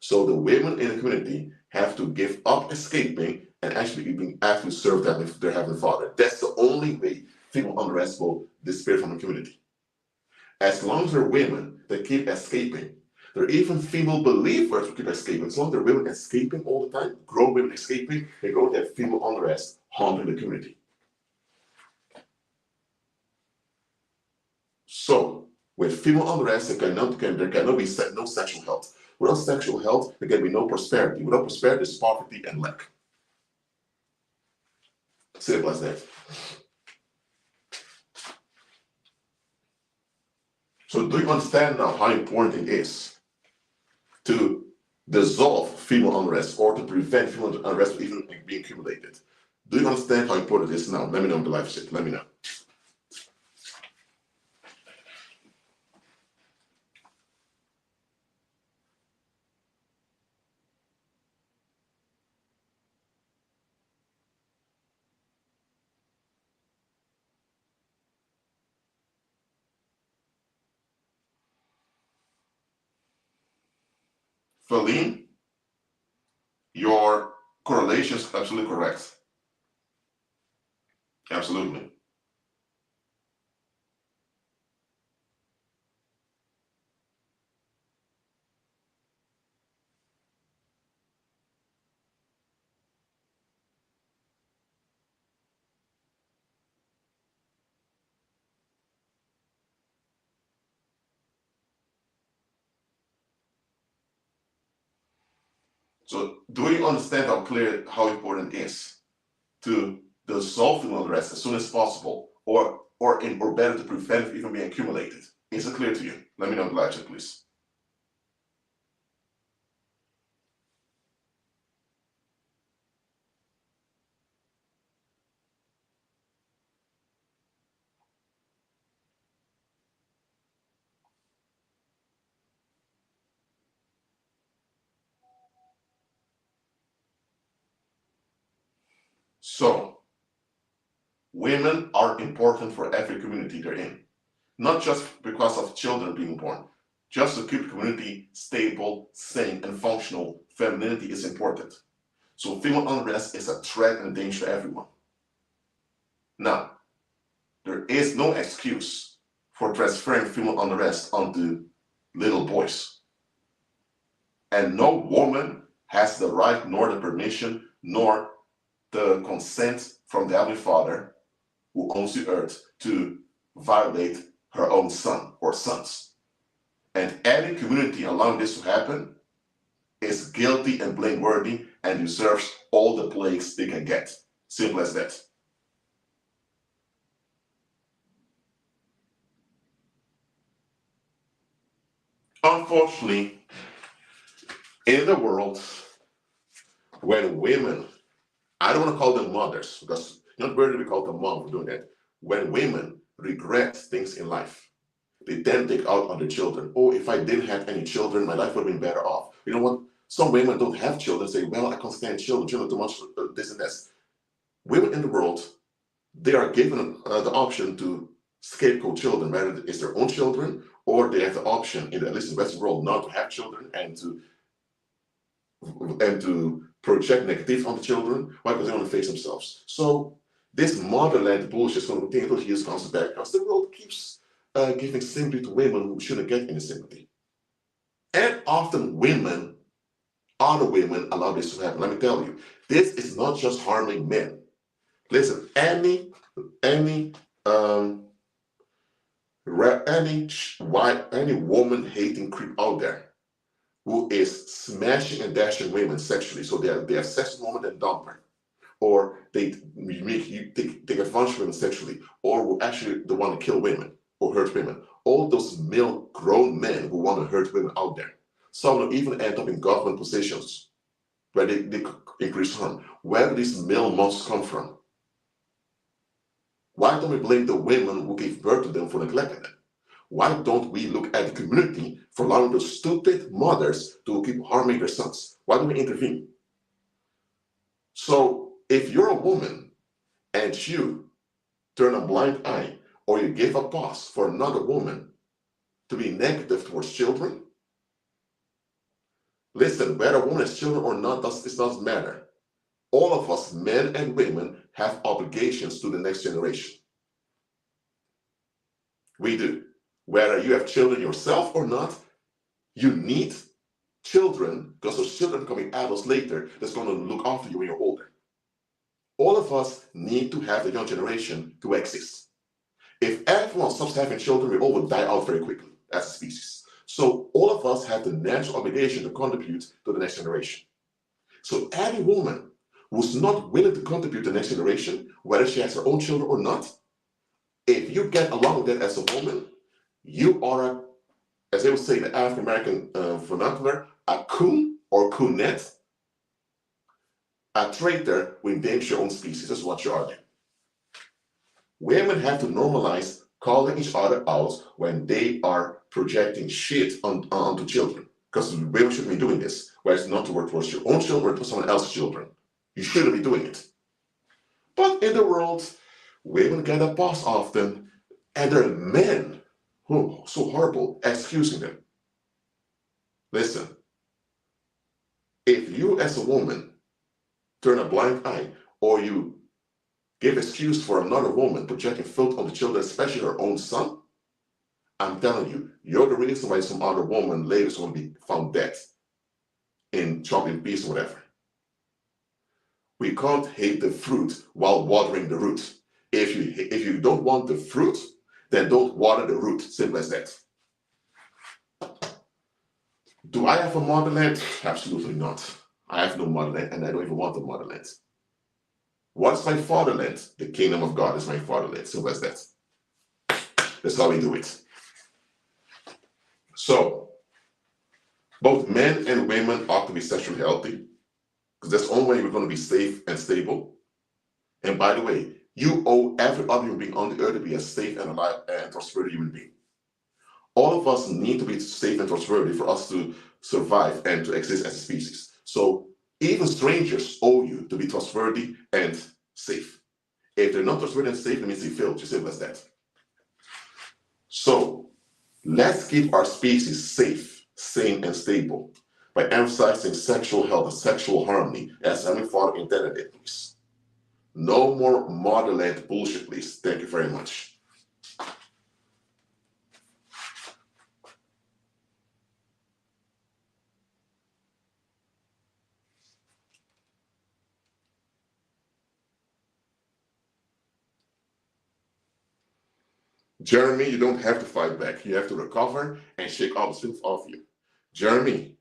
So the women in the community have to give up escaping and actually being asked to serve their Heavenly Father. That's the only way female unrest will disappear from the community. As long as there are women that keep escaping, there are even female believers who keep escaping. As long as there are women escaping all the time, grown women escaping, they're going to have female unrest haunting the community. So, with female unrest, there cannot be no sexual health. Without sexual health, there can be no prosperity. Without prosperity, there's poverty and lack. Simple as that. So do you understand now how important it is to dissolve female unrest or to prevent female unrest from even being accumulated? Do you understand how important it is now? Let me know in the live chat. Let me know. Feline, your correlation is absolutely correct. Absolutely. So do you understand how important it is to dissolve female unrest as soon as possible, or better to prevent it even being accumulated? Is it clear to you? Let me know in the live chat, please. So, women are important for every community they're in. not just because of children being born. Just to keep the community stable, sane, and functional, femininity is important. So female unrest is a threat and a danger to everyone. Now, there is no excuse for transferring female unrest onto little boys. And no woman has the right, nor the permission, nor the consent from the Heavenly Father, who owns the earth, to violate her own son or sons. And any community allowing this to happen is guilty and blameworthy and deserves all the plagues they can get. Simple as that. Unfortunately, in the world, when women, I don't want to call them mothers, because you're not worthy to be called a mom for doing that. When women regret things in life, they then take out on their children. Oh, if I didn't have any children, my life would have been better off. You know what? Some women don't have children, say, well, I can't stand children too much, this and that. Women in the world, they are given the option to scapegoat children, whether it's their own children, or they have the option, at least in the Western world, not to have children and to project negative on the children. Why? Because they want to face themselves. So this motherland bullshit is going to continue until years comes back, because the world keeps giving sympathy to women who shouldn't get any sympathy. And often women, other women, allow this to happen. Let me tell you, this is not just harming men. Listen, any woman hating creep out there who is smashing and dashing women sexually, so they have sex with women and dump her, or they take advantage of women sexually, or who actually they want to kill women or hurt women. All those male grown men who want to hurt women out there. Some will even end up in government positions where they increase harm. Where do these male monsters come from? Why don't we blame the women who gave birth to them for neglecting them? Why don't we look at the community for allowing those stupid mothers to keep harming their sons? Why don't we intervene? So if you're a woman and you turn a blind eye, or you give a pass for another woman to be negative towards children, listen, whether a woman has children or not, it doesn't matter. All of us, men and women, have obligations to the next generation. We do. Whether you have children yourself or not, you need children, because those children are becoming adults later that's going to look after you when you're older. All of us need to have the young generation to exist. If everyone stops having children, we all will die out very quickly as a species. So all of us have the natural obligation to contribute to the next generation. So any woman who's not willing to contribute to the next generation, whether she has her own children or not, if you get along with that as a woman, you are, as they would say in the African American vernacular, a coon or coonette, a traitor who endangers your own species. That's what you are doing. Women have to normalize calling each other out when they are projecting shit onto children. Because women shouldn't be doing this, where it's not to work towards your own children or someone else's children. You shouldn't be doing it. But in the world, women get a pass often, and there are men who are so horrible excusing them. Listen, if you as a woman turn a blind eye, or you give excuse for another woman projecting filth on the children, especially her own son, I'm telling you, you're the reason why some other woman later is going to be found dead in chopping peace or whatever. We can't hate the fruit while watering the root. If you don't want the fruit, then don't water the root. Simple as that. Do I have a motherland? Absolutely not. I have no motherland, and I don't even want the motherland. What's my fatherland? The kingdom of God is my fatherland. Simple as that. That's how we do it. So, both men and women ought to be sexually healthy, because that's the only way we're going to be safe and stable. And by the way, you owe every other human being on the earth to be a safe and alive and trustworthy human being. All of us need to be safe and trustworthy for us to survive and to exist as a species. So even strangers owe you to be trustworthy and safe. If they're not trustworthy and safe, it means they failed. Just simple as that. So let's keep our species safe, sane, and stable by emphasizing sexual health and sexual harmony as Heavenly Father intended it, please. No more motherland bullshit, please. Thank you very much. Jeremy, you don't have to fight back. You have to recover and shake all the things off you. Jeremy,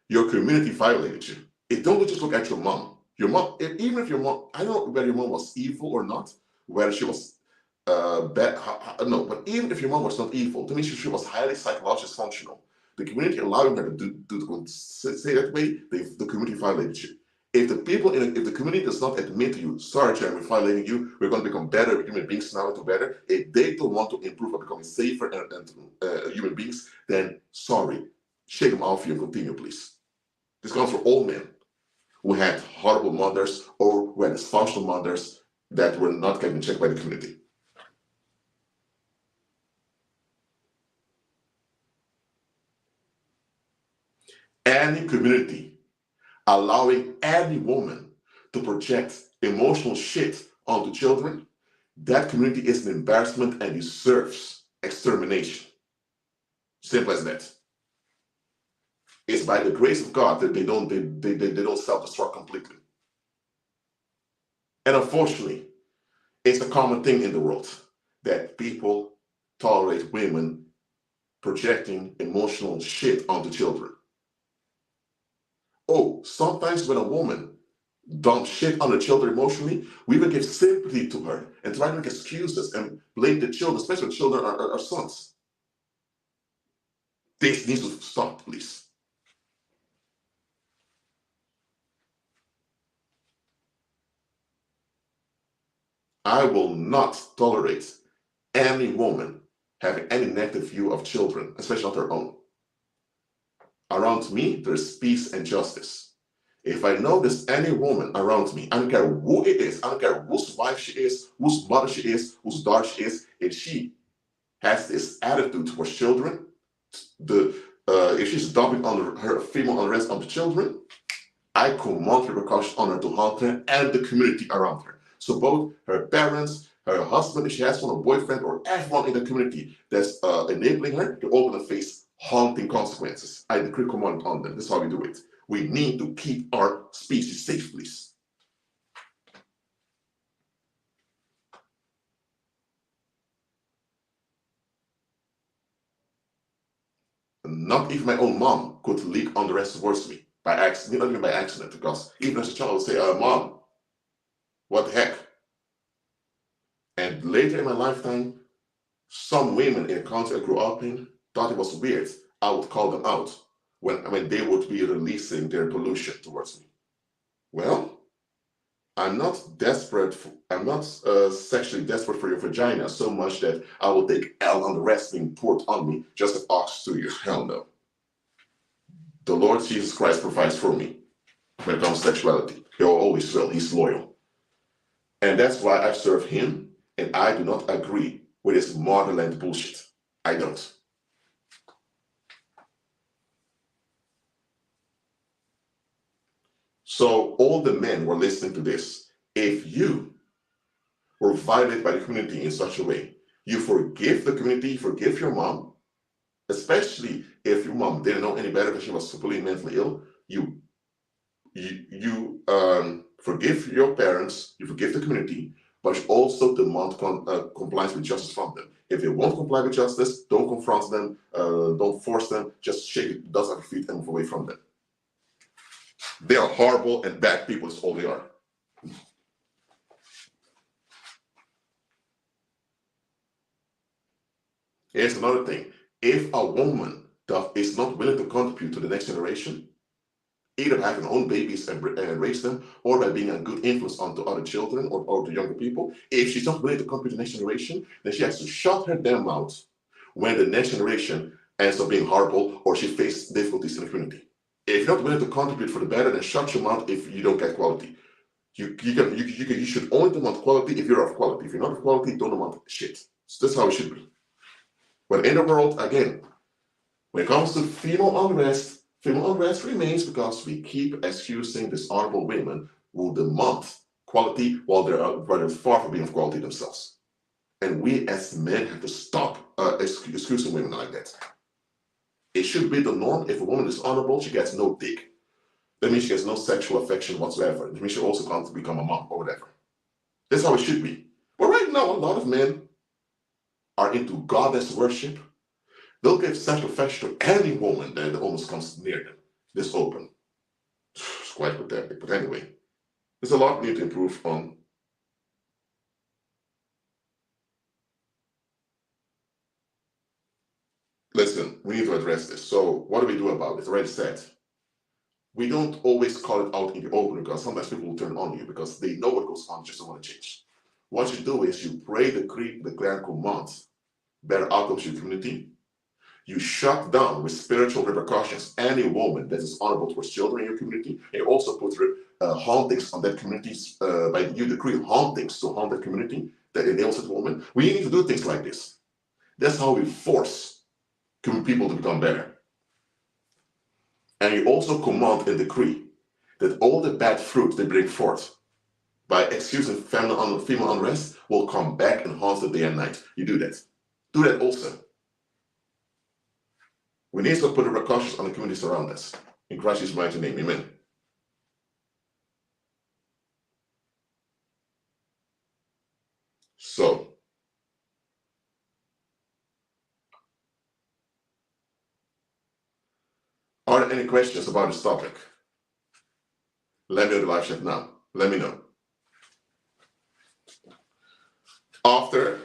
your community violated you. Don't just look at your mom. Your mom, even if your mom, I don't know whether your mom was evil or not, whether she was bad, no, but even if your mom was not evil, to me she was highly psychologically dysfunctional. The community allowing her to say that way, the community violated you. If the community does not admit to you, sorry, Jeremy, we're violating you, we're going to become better human beings now to better. If they don't want to improve or becoming safer and human beings, then sorry, shake them off you and continue, please. This comes for all men who had horrible mothers or who had dysfunctional mothers that were not getting checked by the community. Any community allowing any woman to project emotional shit onto children, that community is an embarrassment and deserves extermination. Simple as that. It's by the grace of God that they don't self-destruct completely. And unfortunately, it's a common thing in the world that people tolerate women projecting emotional shit onto children. Oh, sometimes when a woman dumps shit on the children emotionally, we will give sympathy to her and try to make excuses and blame the children, especially when children are sons. This needs to stop, please. I will not tolerate any woman having any negative view of children, especially not her own. Around me, there's peace and justice. If I know there's any woman around me, I don't care who it is, I don't care whose wife she is, whose mother she is, whose daughter she is, if she has this attitude towards children, if she's dumping on her female unrest on the children, I command repercussions on her to haunt her and the community around her. So both her parents, her husband, if she has one, a boyfriend, or everyone in the community that's enabling her to open and face haunting consequences. I decree command on them. This is how we do it. We need to keep our species safe, please. Not even my own mom could leak unrest towards me by accident, not even by accident, because even as a child I would say, Mom, what the heck? And later in my lifetime, some women in the country I grew up in thought it was weird. I would call them out when they would be releasing their pollution towards me. Well, I'm not desperate. I'm not sexually desperate for your vagina so much that I will take L on the rest being poured on me just to ox to you. Hell no. The Lord Jesus Christ provides for me when it comes to sexuality. He always will. He's loyal. And that's why I serve him, and I do not agree with his motherland bullshit. I don't. So all the men who are listening to this, if you were violated by the community in such a way, you forgive the community, forgive your mom, especially if your mom didn't know any better because she was completely mentally ill. You forgive your parents, you forgive the community, but you also demand compliance with justice from them. If they won't comply with justice, don't confront them, don't force them, just shake it, dust off your feet and move away from them. They are horrible and bad people, that's all they are. Here's another thing. If a woman is not willing to contribute to the next generation, either having her own babies and raise them, or by being a good influence onto other children or to younger people, if she's not willing to contribute to the next generation, then she has to shut her damn mouth when the next generation ends up being horrible or she faces difficulties in the community. If you're not willing to contribute for the better, then shut your mouth if you don't get quality. You should only demand quality if you're of quality. If you're not of quality, don't demand shit. So that's how it should be. But in the world, again, when it comes to female unrest remains because we keep excusing dishonorable women who demand quality while they're far from being of quality themselves. And we as men have to stop excusing women like that. It should be the norm. If a woman is honorable, she gets no dick. That means she gets no sexual affection whatsoever. That means she also can't become a mom or whatever. That's how it should be. But right now, a lot of men are into goddess worship. They'll give sexual affection to any woman that almost comes near them. This open. It's quite pathetic. But anyway, there's a lot we need to improve on. Listen, we need to address this. So what do we do about it? Already said. We don't always call it out in the open because sometimes people will turn on you because they know what goes on, just don't want to change. What you do is you pray, declare, and command better outcomes in your community. You shut down with spiritual repercussions any woman that is honorable towards children in your community. And you also put hauntings on that community, by you decree hauntings to haunt that community that enables that woman. We need to do things like this. That's how we force people to become better. And you also command and decree that all the bad fruit they bring forth by excusing female unrest will come back and haunt the day and night. You do that. Do that also. We need to put the repercussions on the communities around us. In Christ's mighty name, amen. So, are there any questions about this topic? Let me know the live chat now. Let me know. After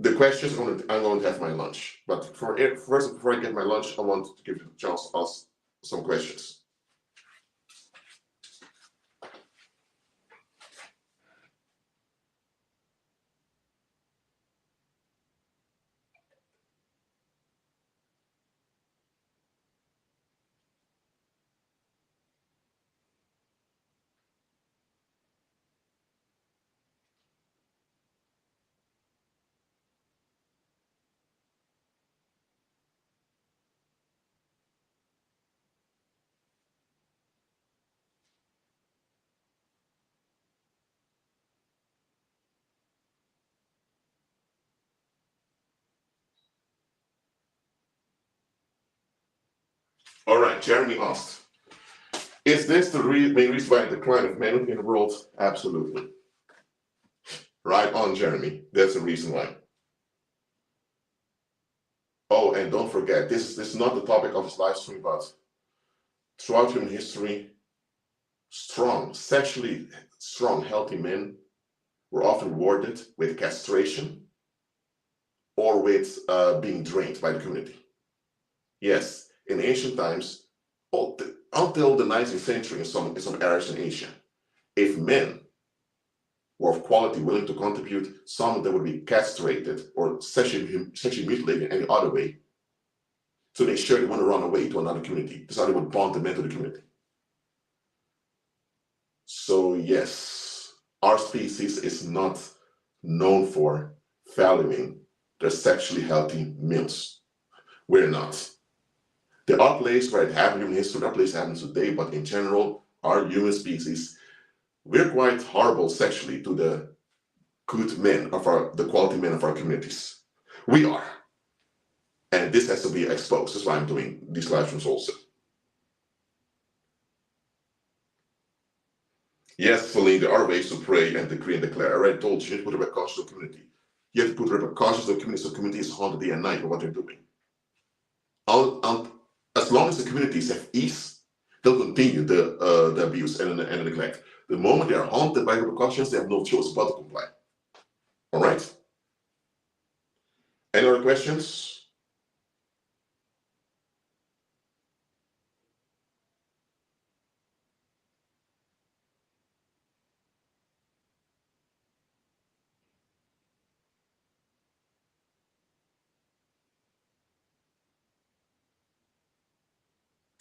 the questions, I'm going to have my lunch. But first, before I get my lunch, I want to give you a chance to ask some questions. All right, Jeremy asked, is this the main reason why the decline of men in the world? Absolutely. Right on, Jeremy. That's the reason why. Oh, and don't forget, this is not the topic of this live stream, but throughout human history, sexually strong, healthy men were often rewarded with castration or with being drained by the community. Yes, in ancient times, until the 19th century in some areas in Asia, if men were of quality, willing to contribute, some of them would be castrated or sexually mutilated in any other way. So they surely want to run away to another community. That's how they would bond the men to the community. So yes, our species is not known for valuing the sexually healthy males. We're not. There are places where it happened in history, there are places it happens today, but in general, our human species, we're quite horrible sexually to the good men the quality men of our communities. We are. And this has to be exposed. That's why I'm doing these live streams also. Yes, Feline, there are ways to pray and decree and declare. I already told you, you need to put repercussions to the community. You have to put repercussions to the community, so the community is haunted day and night by what they're doing. As long as the communities have ease, they'll continue the abuse and the neglect. The moment they are haunted by repercussions, they have no choice but to comply. All right? Any other questions?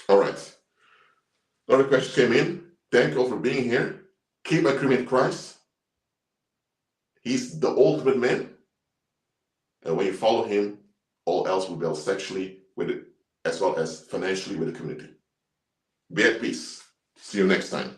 All right. Another question came in. Thank you all for being here. Keep agreeing with Christ. He's the ultimate man. And when you follow him, or else rebel sexually with it, as well as financially with the community. Be at peace. See you next time.